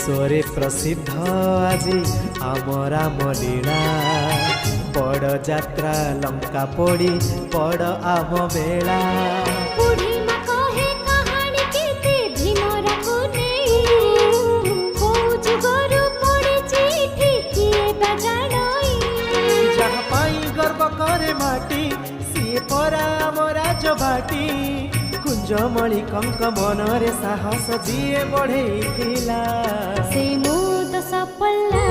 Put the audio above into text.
विश्वरे प्रसिद्ध आज आम राम लीला बड़ जात्रा लंका पड़ी बड़ आम मेला बुढ़ी माँ कहे कहानी केते भीमरा को नेई कोउ जुगरु पड़िछि किए बा जानई जहाँ पाई गर्व करे माटी सी परा आम राजभाटी कुंजमणि कंक मनरे साहस जीए बढ़ेइथिला से मोद सपल्ला